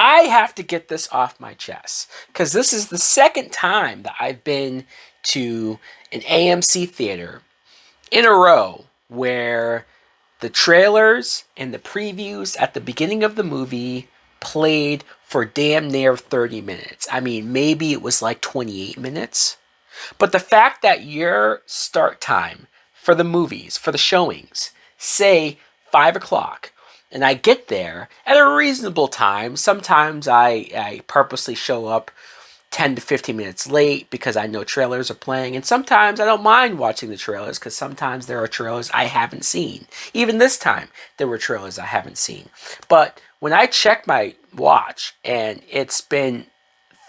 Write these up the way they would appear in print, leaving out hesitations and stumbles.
I have to get this off my chest because this is the second time that I've been to an AMC theater in a row where the trailers and the previews at the beginning of the movie played for damn near 30 minutes. I mean, maybe it was like 28 minutes. But the fact that your start time for the movies, for the showings, say 5 o'clock, and I get there at a reasonable time. Sometimes I purposely show up 10 to 15 minutes late because I know trailers are playing, and sometimes I don't mind watching the trailers because sometimes there are trailers I haven't seen. Even this time, there were trailers I haven't seen. But when I check my watch and it's been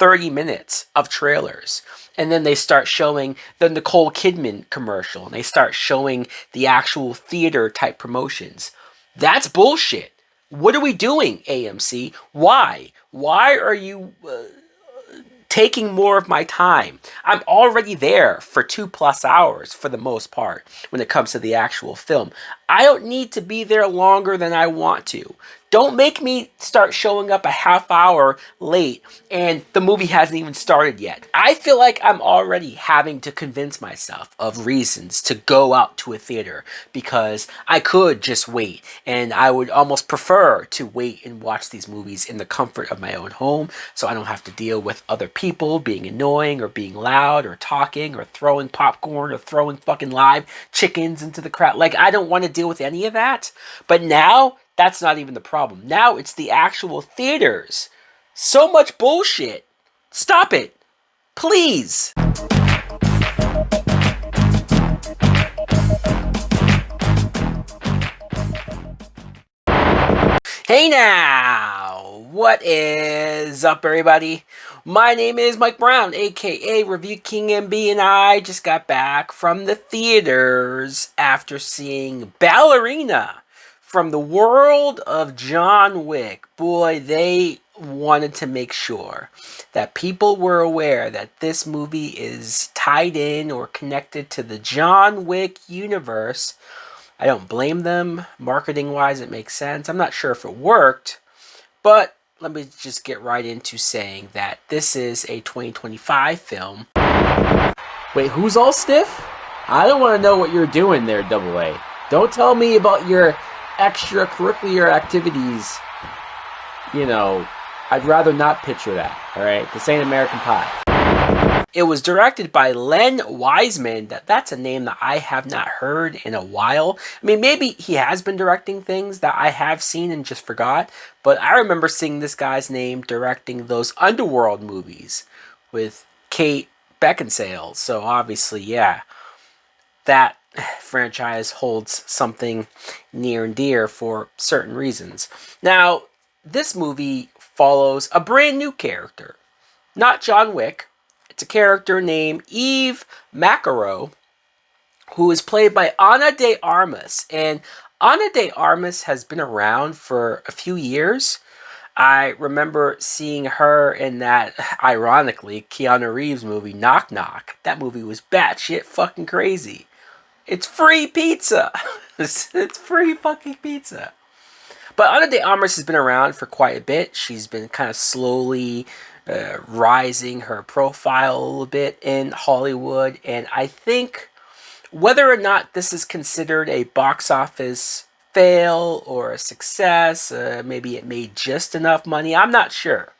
30 minutes of trailers, and then they start showing the Nicole Kidman commercial, and they start showing the actual theater type promotions, that's bullshit. What are we doing, AMC? Why? Why are you taking more of my time? I'm already there for 2+ hours for the most part when it comes to the actual film. I don't need to be there longer than I want to. Don't make me start showing up a half hour late and the movie hasn't even started yet. I feel like I'm already having to convince myself of reasons to go out to a theater because I could just wait, and I would almost prefer to wait and watch these movies in the comfort of my own home so I don't have to deal with other people being annoying or being loud or talking or throwing popcorn or throwing fucking live chickens into the crowd. Like, I don't want to deal with any of that. But now, that's not even the problem. Now it's the actual theaters. So much bullshit. Stop it. Please. Hey now. What is up, everybody? My name is Mike Brown, aka Review King MB, and I just got back from the theaters after seeing Ballerina from the world of John Wick. Boy, they wanted to make sure that people were aware that this movie is tied in or connected to the John Wick universe. I don't blame them. Marketing-wise, it makes sense. I'm not sure if it worked, but let me just get right into saying that this is a 2025 film. Wait, who's all stiff? I don't want to know what you're doing there, Double A. Don't tell me about your extracurricular activities. You know, I'd rather not picture that, alright? This ain't American Pie. It was directed by Len Wiseman. That's a name that I have not heard in a while. I mean, maybe he has been directing things that I have seen and just forgot, but I remember seeing this guy's name directing those Underworld movies with Kate Beckinsale. So obviously, yeah, that franchise holds something near and dear for certain reasons. Now, this movie follows a brand new character, not John Wick. It's a character named Eve Macaro, who is played by Ana de Armas. And Ana de Armas has been around for a few years. I remember seeing her in that, ironically, Keanu Reeves movie, Knock Knock. That movie was batshit fucking crazy. It's free pizza. It's free fucking pizza. But Ana de Armas has been around for quite a bit. She's been kind of slowly rising her profile a little bit in Hollywood. And I think whether or not this is considered a box office fail or a success, maybe it made just enough money, I'm not sure.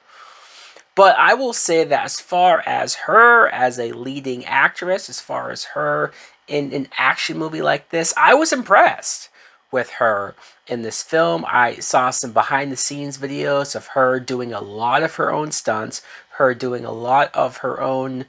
But I will say that as far as her as a leading actress, as far as her in an action movie like this, I was impressed with her in this film. I saw some behind the scenes videos of her doing a lot of her own stunts, her doing a lot of her own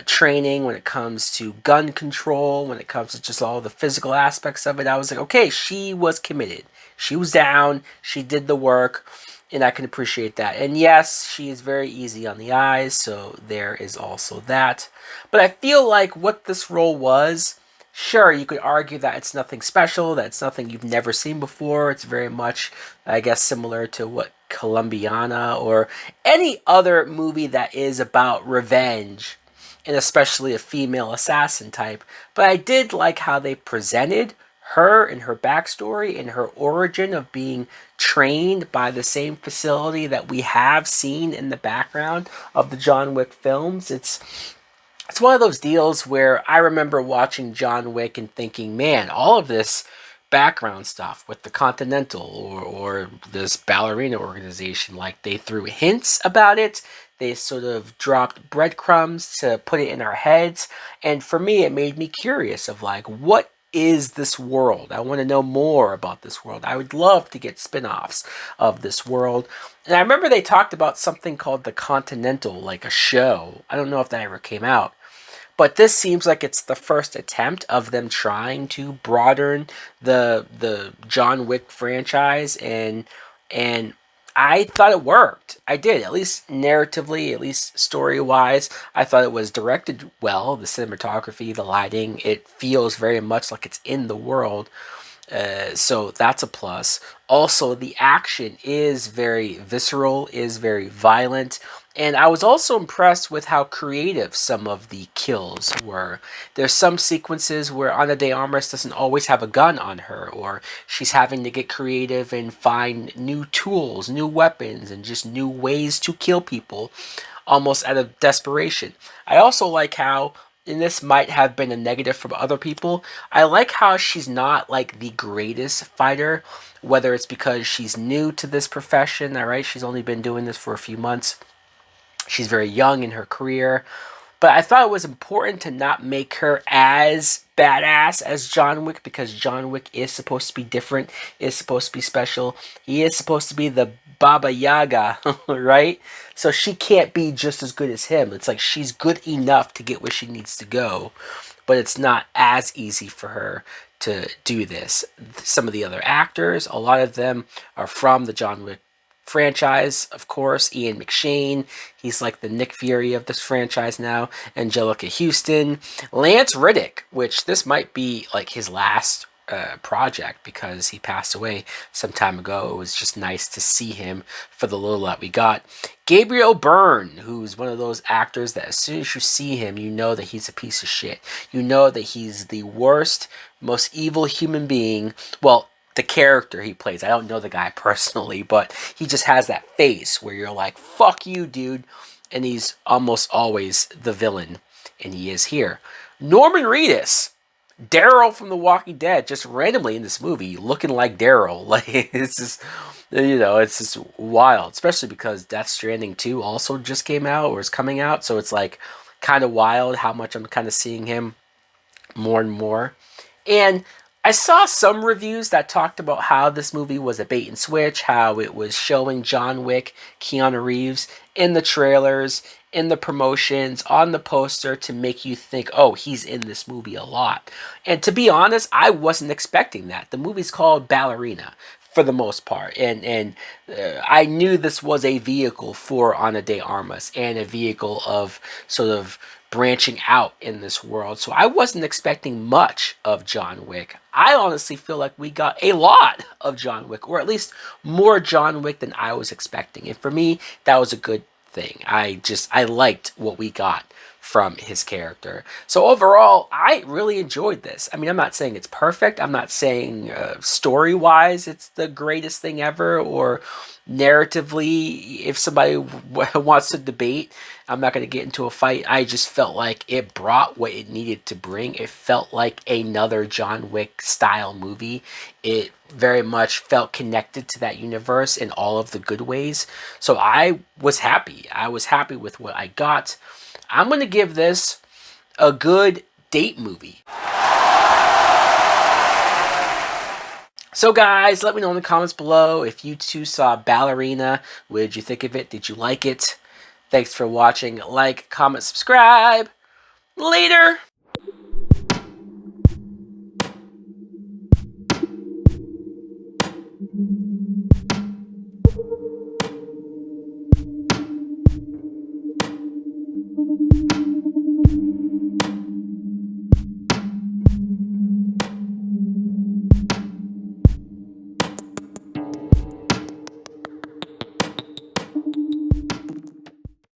training when it comes to gun control, when it comes to just all the physical aspects of it. I was like, okay, she was committed. She was down. She did the work. And I can appreciate that. And yes, she is very easy on the eyes, so there is also that. But I feel like what this role was, sure, you could argue that it's nothing special, that it's nothing you've never seen before. It's very much, I guess, similar to what Colombiana or any other movie that is about revenge, and especially a female assassin type. But I did like how they presented her and her backstory and her origin of being trained by the same facility that we have seen in the background of the John Wick films. It's one of those deals where I remember watching John Wick and thinking, man, all of this background stuff with the Continental or this Ballerina organization, like they threw hints about it. They sort of dropped breadcrumbs to put it in our heads. And for me, it made me curious of like, what is this world? I want to know more about this world. I would love to get spin-offs of this world. And I remember they talked about something called the Continental, like a show. I don't know if that ever came out. But this seems like it's the first attempt of them trying to broaden the John Wick franchise, and I thought it worked. I did, at least narratively, at least story wise. I thought it was directed well. The cinematography, the lighting, it feels very much like it's in the world. So that's a plus. Also, the action is very visceral, is very violent. And I was also impressed with how creative some of the kills were. There's some sequences where Ana de Armas doesn't always have a gun on her, or she's having to get creative and find new tools, new weapons, and just new ways to kill people, almost out of desperation. I also like how, and this might have been a negative from other people, I like how she's not like the greatest fighter, whether it's because she's new to this profession, all right? She's only been doing this for a few months. She's very young in her career. But I thought it was important to not make her as badass as John Wick, because John Wick is supposed to be different, is supposed to be special. He is supposed to be the Baba Yaga, right? So she can't be just as good as him. It's like she's good enough to get where she needs to go, but it's not as easy for her to do this. Some of the other actors, a lot of them are from the John Wick franchise, of course. Ian McShane, he's like the Nick Fury of this franchise now. Angelica Houston, Lance Reddick, which this might be like his last project because he passed away some time ago. It was just nice to see him for the little that we got. Gabriel Byrne, who's one of those actors that as soon as you see him, you know that he's a piece of shit. You know that he's the worst, most evil human being. Well, the character he plays. I don't know the guy personally, but he just has that face where you're like, fuck you, dude. And he's almost always the villain. And he is here. Norman Reedus, Daryl from The Walking Dead, just randomly in this movie, looking like Daryl. Like, it's just, it's just wild. Especially because Death Stranding 2 also just came out, or is coming out. So it's like kind of wild how much I'm kind of seeing him more and more. And I saw some reviews that talked about how this movie was a bait and switch, how it was showing John Wick, Keanu Reeves in the trailers, in the promotions, on the poster to make you think, oh, he's in this movie a lot. And to be honest, I wasn't expecting that. The movie's called Ballerina for the most part. And I knew this was a vehicle for Ana de Armas and a vehicle of sort of branching out in this world. So I wasn't expecting much of John Wick. I honestly feel like we got a lot of John Wick, or at least more John Wick than I was expecting. And for me, that was a good thing. I liked what we got from his character. So overall, I really enjoyed this. I mean, I'm not saying it's perfect. I'm not saying story-wise it's the greatest thing ever, or narratively, if somebody wants to debate, I'm not going to get into a fight. I just felt like it brought what it needed to bring. It felt like another John Wick style movie. It very much felt connected to that universe in all of the good ways. So I was happy. I was happy with what I got. I'm going to give this a good date movie. So guys, let me know in the comments below if you too saw Ballerina. What did you think of it? Did you like it? Thanks for watching. Like, comment, subscribe. Later!